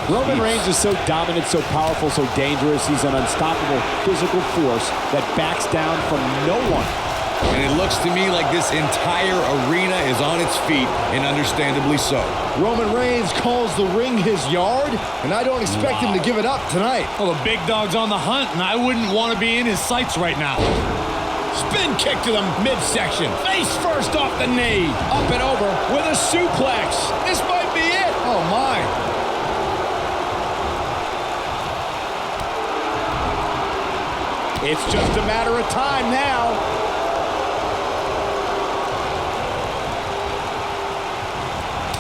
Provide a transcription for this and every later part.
Roman Reigns is so dominant, so powerful, so dangerous. He's an unstoppable physical force that backs down from no one. And it looks to me like this entire arena is on its feet, and understandably so. Roman Reigns calls the ring his yard, and I don't expect him to give it up tonight. Well, the big dog's on the hunt, and I wouldn't want to be in his sights right now. Spin kick to the midsection. Face first off the knee. Up and over with a suplex. This might be it. Oh, my. It's just a matter of time now.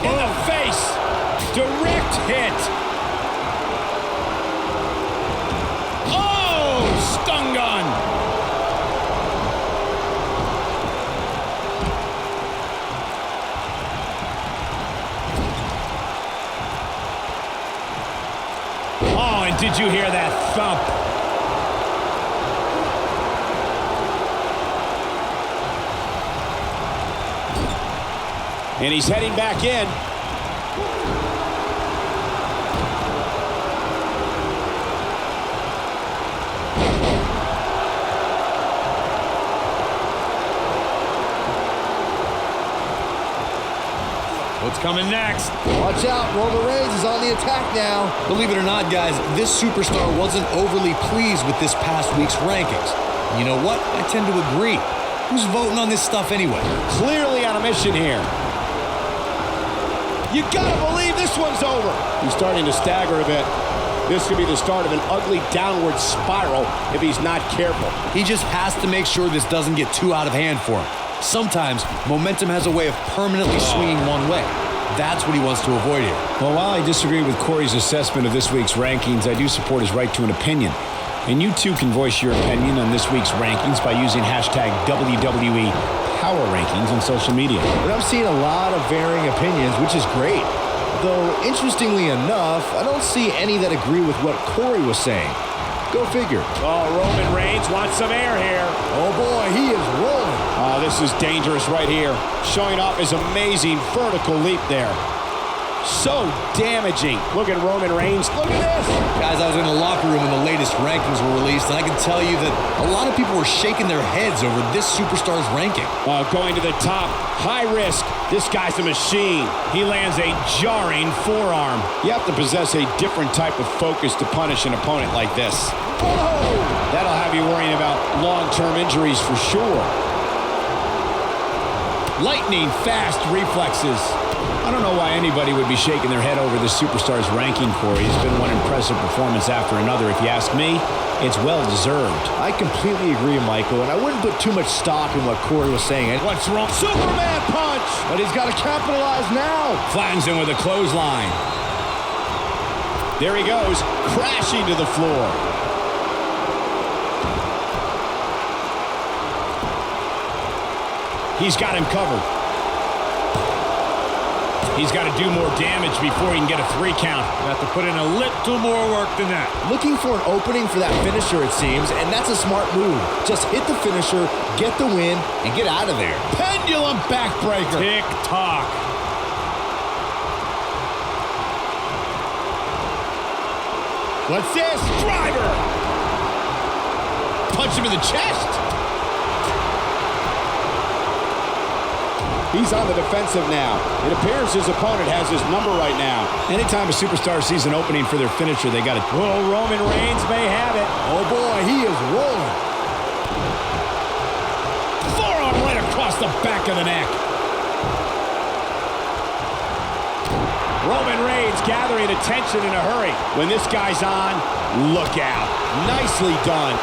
In the face. Direct hit. Oh, stun gun. Oh, and did you hear that thump? And he's heading back in. What's coming next? Watch out, Roman Reigns is on the attack now. Believe it or not, guys, this superstar wasn't overly pleased with this past week's rankings. You know what? I tend to agree. Who's voting on this stuff anyway? Clearly on a mission here. You gotta believe this one's over. He's starting to stagger a bit. This could be the start of an ugly downward spiral if he's not careful. He just has to make sure this doesn't get too out of hand for him. Sometimes, momentum has a way of permanently swinging one way. That's what he wants to avoid here. Well, while I disagree with Corey's assessment of this week's rankings, I do support his right to an opinion. And you too can voice your opinion on this week's rankings by using hashtag WWE Power Rankings on social media. But I'm seeing a lot of varying opinions, which is great. Though, interestingly enough, I don't see any that agree with what Corey was saying. Go figure. Oh, Roman Reigns wants some air here. Oh boy, he is rolling. Oh, this is dangerous right here. Showing off his amazing vertical leap there. So damaging. Look at Roman Reigns. Look at this. Guys, I was in the locker room when the latest rankings were released, and I can tell you that a lot of people were shaking their heads over this superstar's ranking. Going to the top. High risk. This guy's a machine. He lands a jarring forearm. You have to possess a different type of focus to punish an opponent like this. Whoa! That'll have you worrying about long-term injuries for sure. Lightning fast reflexes. I don't know why anybody would be shaking their head over this superstar's ranking, Corey. It's been one impressive performance after another. If you ask me, it's well-deserved. I completely agree, Michael, and I wouldn't put too much stock in what Corey was saying. What's wrong? Superman punch! But he's got to capitalize now. Flattens him with a clothesline. There he goes, crashing to the floor. He's got him covered. He's got to do more damage before he can get a 3 count. Got to put in a little more work than that. Looking for an opening for that finisher, it seems, and that's a smart move. Just hit the finisher, get the win, and get out of there. Pendulum backbreaker. Tick-tock. What's this? Driver. Punch him in the chest. He's on the defensive now. It appears his opponent has his number right now. Anytime a superstar sees an opening for their finisher, they got it. Oh, Roman Reigns may have it. Oh boy, he is rolling. Forearm right across the back of the neck. Roman Reigns gathering attention in a hurry. When this guy's on, look out. Nicely done.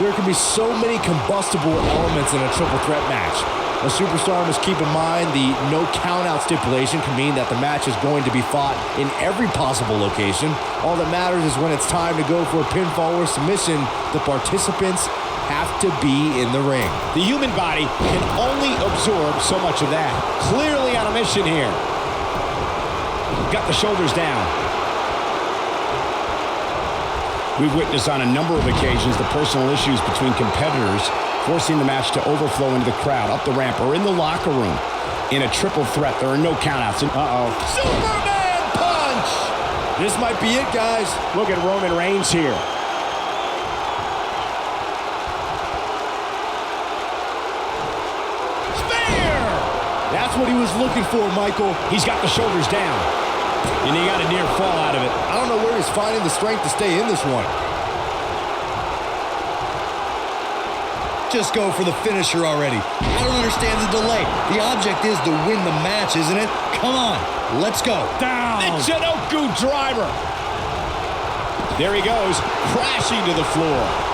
There can be so many combustible elements in a triple threat match. A superstar must keep in mind the no count-out stipulation can mean that the match is going to be fought in every possible location. All that matters is when it's time to go for a pinfall or submission, the participants have to be in the ring. The human body can only absorb so much of that. Clearly on a mission here. Got the shoulders down. We've witnessed on a number of occasions the personal issues between competitors forcing the match to overflow into the crowd, up the ramp, or in the locker room. In a triple threat, there are no countouts. Superman punch! This might be it, guys. Look at Roman Reigns here. Spear! That's what he was looking for, Michael. He's got the shoulders down. And he got a near fall out of it. I don't know where he's finding the strength to stay in this one. Just go for the finisher already. I don't understand the delay. The object is to win the match, isn't it? Come on, let's go. Down. The Chinoku driver. There he goes, crashing to the floor.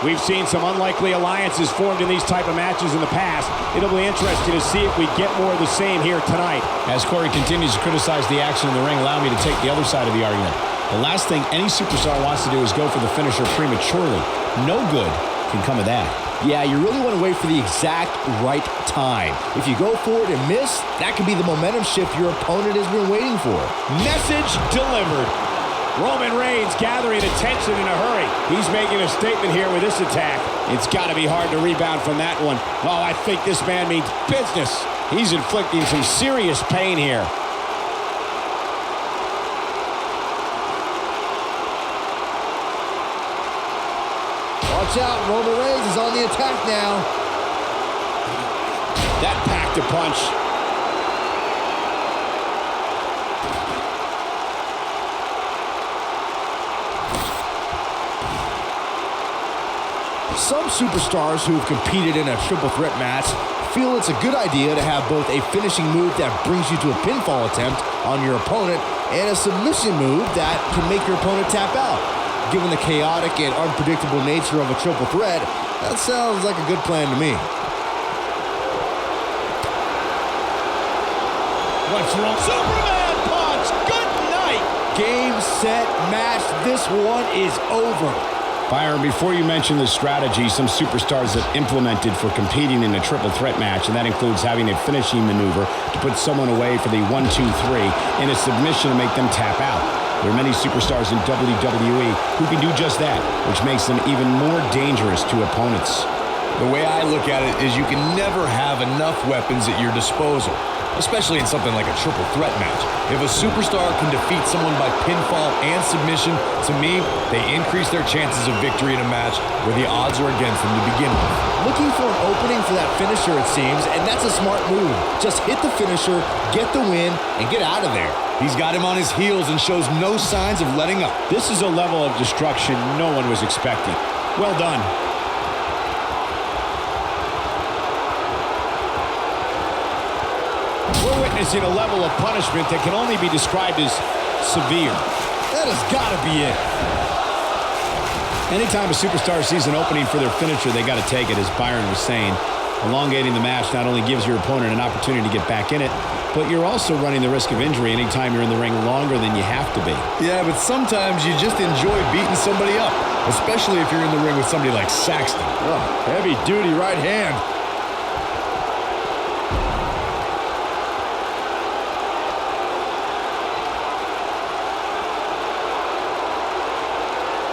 We've seen some unlikely alliances formed in these type of matches in the past. It'll be interesting to see if we get more of the same here tonight. As Corey continues to criticize the action in the ring, allow me to take the other side of the argument. The last thing any superstar wants to do is go for the finisher prematurely. No good can come of that. Yeah, you really want to wait for the exact right time. If you go for it and miss, that could be the momentum shift your opponent has been waiting for. Message delivered. Roman Reigns gathering attention in a hurry. He's making a statement here with this attack. It's got to be hard to rebound from that one. Oh, I think this man means business. He's inflicting some serious pain here. Watch out, Roman Reigns is on the attack now. That packed a punch. Some superstars who have competed in a triple threat match feel it's a good idea to have both a finishing move that brings you to a pinfall attempt on your opponent and a submission move that can make your opponent tap out. Given the chaotic and unpredictable nature of a triple threat, that sounds like a good plan to me. What's wrong? Superman punch! Good night! Game, set, match. This one is over. Byron, before you mention the strategy some superstars have implemented for competing in a triple threat match, and that includes having a finishing maneuver to put someone away for the 1, 2, 3 and a submission to make them tap out. There are many superstars in WWE who can do just that, which makes them even more dangerous to opponents. The way I look at it is you can never have enough weapons at your disposal, especially in something like a triple threat match. If a superstar can defeat someone by pinfall and submission, to me, they increase their chances of victory in a match where the odds are against them to begin with. Looking for an opening for that finisher, it seems, and that's a smart move. Just hit the finisher, get the win, and get out of there. He's got him on his heels and shows no signs of letting up. This is a level of destruction no one was expecting. Well done. We're witnessing a level of punishment that can only be described as severe. That has got to be it. Anytime a superstar sees an opening for their finisher, they got to take it, as Byron was saying. Elongating the match not only gives your opponent an opportunity to get back in it, but you're also running the risk of injury anytime you're in the ring longer than you have to be. Yeah, but sometimes you just enjoy beating somebody up, especially if you're in the ring with somebody like Saxton. Oh, heavy-duty right hand.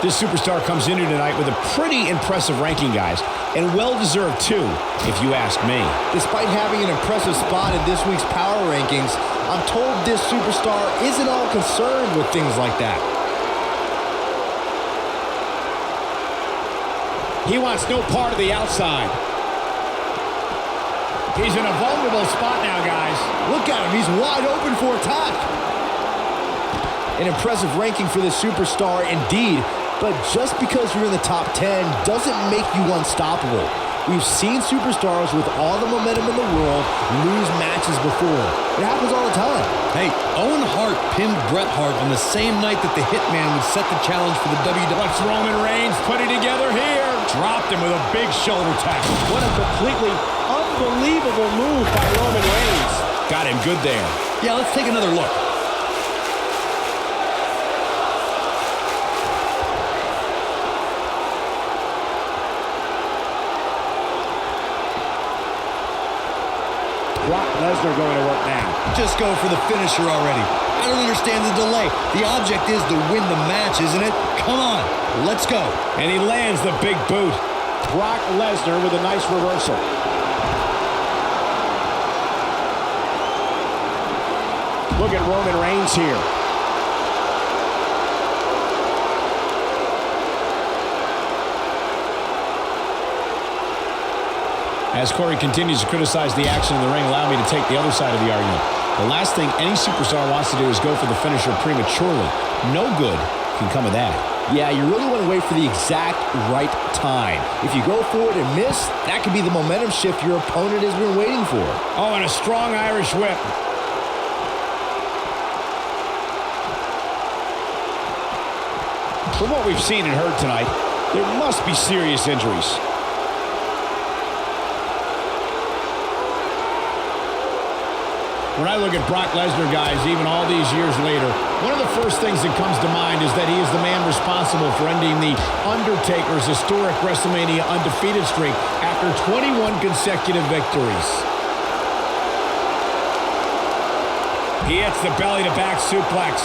This superstar comes in here tonight with a pretty impressive ranking, guys, and well-deserved too, if you ask me. Despite having an impressive spot in this week's power rankings, I'm told this superstar isn't all concerned with things like that. He wants no part of the outside. He's in a vulnerable spot now, guys. Look at him. He's wide open for attack. An impressive ranking for this superstar indeed. But just because you're in the top 10 doesn't make you unstoppable. We've seen superstars with all the momentum in the world lose matches before. It happens all the time. Hey, Owen Hart pinned Bret Hart on the same night that the Hitman would set the challenge for the WWE. What's Roman Reigns putting together here? Dropped him with a big shoulder tackle. What a completely unbelievable move by Roman Reigns. Got him good there. Yeah, let's take another look. Brock Lesnar going to work now. Just go for the finisher already. I don't understand the delay. The object is to win the match, isn't it? Come on, let's go. And he lands the big boot. Brock Lesnar with a nice reversal. Look at Roman Reigns here. As Corey continues to criticize the action in the ring, allow me to take the other side of the argument. The last thing any superstar wants to do is go for the finisher prematurely. No good can come of that. Yeah, you really want to wait for the exact right time. If you go for it and miss, that could be the momentum shift your opponent has been waiting for. Oh, and a strong Irish whip. From what we've seen and heard tonight, there must be serious injuries. When I look at Brock Lesnar, guys, even all these years later, one of the first things that comes to mind is that he is the man responsible for ending the Undertaker's historic WrestleMania undefeated streak after 21 consecutive victories. He hits the belly-to-back suplex.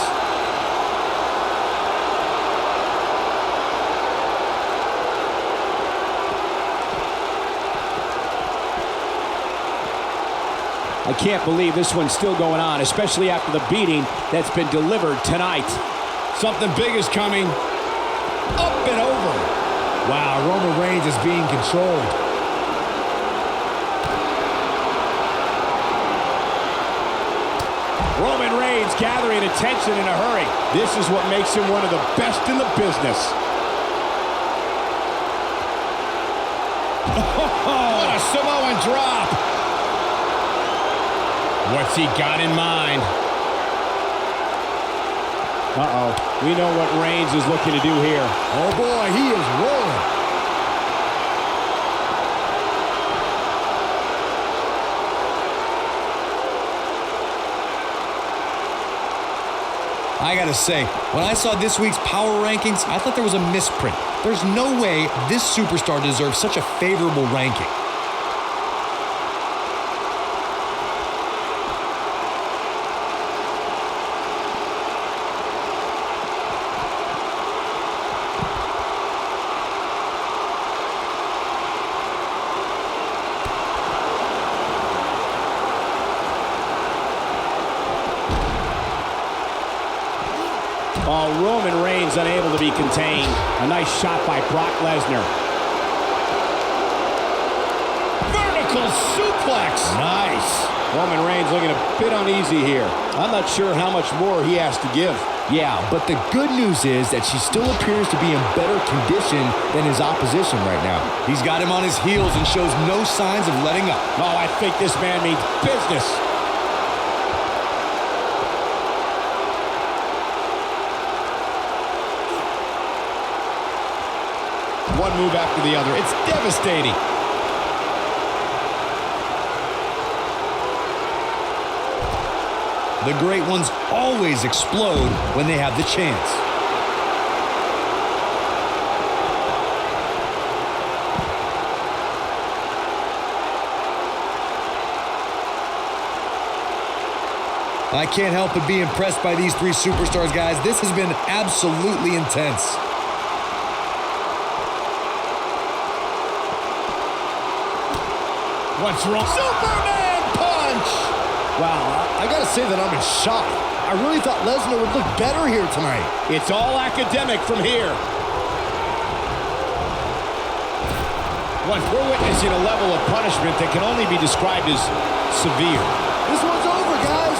I can't believe this one's still going on, especially after the beating that's been delivered tonight. Something big is coming. Up and over. Wow, Roman Reigns is being controlled. Roman Reigns gathering attention in a hurry. This is what makes him one of the best in the business. What a Samoan drop. What's he got in mind? Uh-oh. We know what Reigns is looking to do here. Oh, boy, he is rolling. I gotta say, when I saw this week's power rankings, I thought there was a misprint. There's no way this superstar deserves such a favorable ranking. Oh, Roman Reigns unable to be contained. A nice shot by Brock Lesnar. Vertical suplex. Nice. Roman Reigns looking a bit uneasy here. I'm not sure how much more he has to give. Yeah, but the good news is that she still appears to be in better condition than his opposition right now. He's got him on his heels and shows no signs of letting up. Oh, I think this man means business. One move after the other. It's devastating. The great ones always explode when they have the chance. I can't help but be impressed by these three superstars, guys. This has been absolutely intense. What's wrong? Superman punch! Wow, I gotta say that I'm in shock. I really thought Lesnar would look better here tonight. It's all academic from here. We're witnessing a level of punishment that can only be described as severe. This one's over, guys.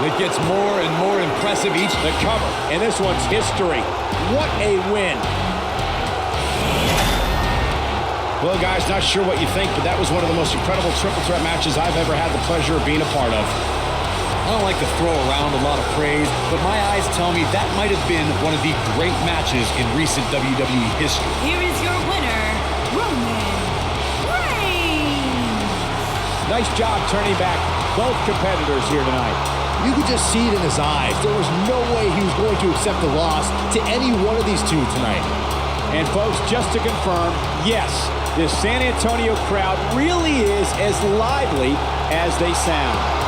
It gets more and more impressive each. The cover, and this one's history. What a win. Well, guys, not sure what you think, but that was one of the most incredible triple threat matches I've ever had the pleasure of being a part of. I don't like to throw around a lot of praise, but my eyes tell me that might have been one of the great matches in recent WWE history. Here is your winner, Roman Reigns. Nice job turning back both competitors here tonight. You could just see it in his eyes. There was no way he was going to accept the loss to any one of these two tonight. And folks, just to confirm, yes, this San Antonio crowd really is as lively as they sound.